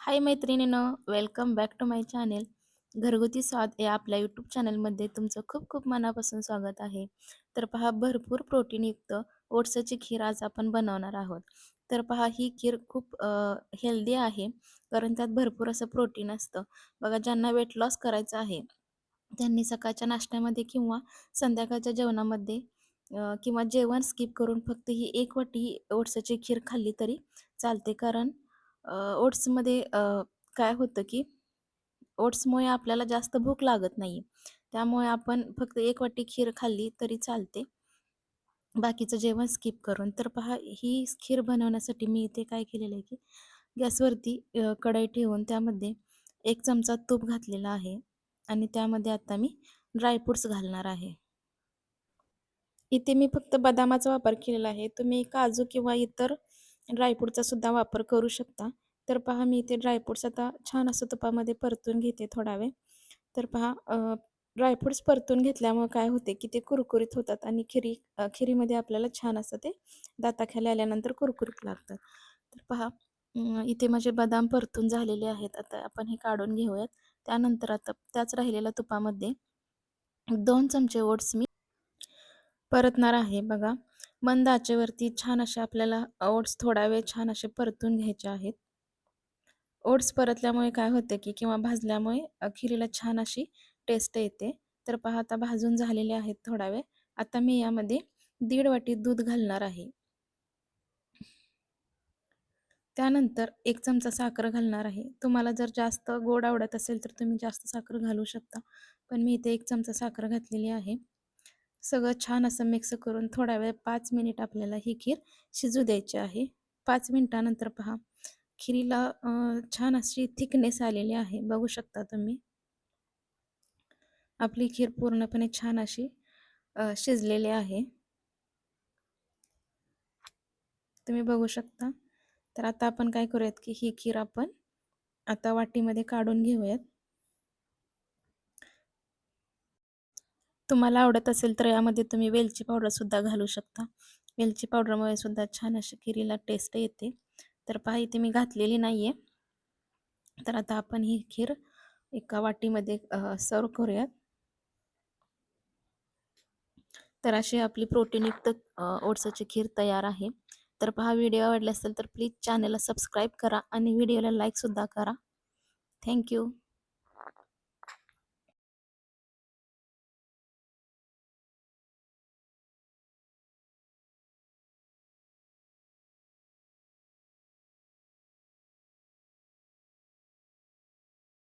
हाय मैत्रिणींनो, welcome back to my channel. घरगुती स्वाद या आपल्या यूट्यूब चॅनलमध्ये तुमचं खूप खूप मनापासून स्वागत आहे. तर पहा, भरपूर प्रोटीनयुक्त ओट्सची खीर आज आपण बनवणार आहोत. तर पहा, ही खीर खूप हेल्दी आहे, कारण त्यात भरपूर असं प्रोटीन असतं. बघा, ज्यांना वेट लॉस करायचं आहे त्यांनी सकाळच्या नाश्त्यामध्ये किंवा संध्याकाळच्या जेवणामध्ये किंवा जेवण स्किप करून फक्त ही एक वाटी ओट्सची खीर खाल्ली तरी चालते. कारण ओट्समध्ये काय होतं की ओट्समुळे आपल्याला जास्त भूक लागत नाही. त्यामुळे आपण फक्त एक वाटी खीर खाल्ली तरी चालते, बाकीचं जेवण स्किप करून. तर पहा, ही खीर बनवण्यासाठी मी इथे काय केलेलं आहे की गॅसवरती कढई ठेवून त्यामध्ये 1 चमचा तूप घातलेला आहे आणि त्यामध्ये आता मी ड्रायफ्रुट्स घालणार आहे. इथे मी फक्त बदामाचा वापर केलेला आहे. तुम्ही काजू किंवा इतर ड्रायफ्रूटचा सुद्धा वापर करू शकता. तर पहा, मी इथे ड्रायफ्रुट्स आता छान असं तुपामध्ये परतून घेते थोडा वेळ. तर पहा, ड्रायफ्रुट्स परतून घेतल्यामुळे काय होते की ते कुरकुरीत होतात आणि खिरीमध्ये आपल्याला छान असं ते दाताखाली आल्यानंतर कुरकुरीत लागतात. तर पहा, इथे माझे बदाम परतून झालेले आहेत. आता आपण हे काढून घेऊयात. त्यानंतर आता त्याच राहिलेल्या तुपामध्ये 2 चमचे ओट्स मी परतणार आहे. बघा, मंद आचेवरती छान असे आपल्याला ओट्स थोडा वेळ छान असे परतून घ्यायचे आहेत. ओट्स परतल्यामुळे काय होते की किंवा भाजल्यामुळे खिरीला छान अशी टेस्ट येते. तर पहा, आता भाजून झालेले आहेत थोडा वेळ. आता मी यामध्ये 1.5 वाटी दूध घालणार आहे. त्यानंतर 1 चमचा साखर घालणार आहे. तुम्हाला जर जास्त गोड आवडत असेल तर तुम्ही जास्त साखर घालू शकता. पण मी इथे 1 चमचा साखर घातलेली आहे. सगळं छान असं मिक्स करून थोडा वेळ 5 मिनिट आपल्याला ही खीर शिजू द्यायची आहे. 5 मिनिटानंतर पहा, खिरीला छान अशी थिकनेस आलेली आहे. बघू शकता तुम्ही. आपली खीर पूर्णपणे छान अशी शिजलेली आहे. तुम्ही बघू शकता. तर आता आपण काय करूयात की ही खीर आपण आता वाटीमध्ये काढून घेऊयात. तुम्हाला आवडत असेल तर यामध्ये तुम्ही वेलची पावडरसुद्धा घालू शकता. वेलची पावडरमुळे सुद्धा छान अशी खिरीला टेस्ट येते. तर पहा, इथे मी घातलेली नाही आहे. तर आता आपण ही खीर एका वाटीमध्ये सर्व्ह करूयात. तर अशी आपली प्रोटीनयुक्त ओट्सची खीर तयार आहे. तर पहा, व्हिडिओ आवडला असेल तर प्लीज चॅनलला सबस्क्राईब करा आणि व्हिडिओला लाईकसुद्धा करा. Thank you.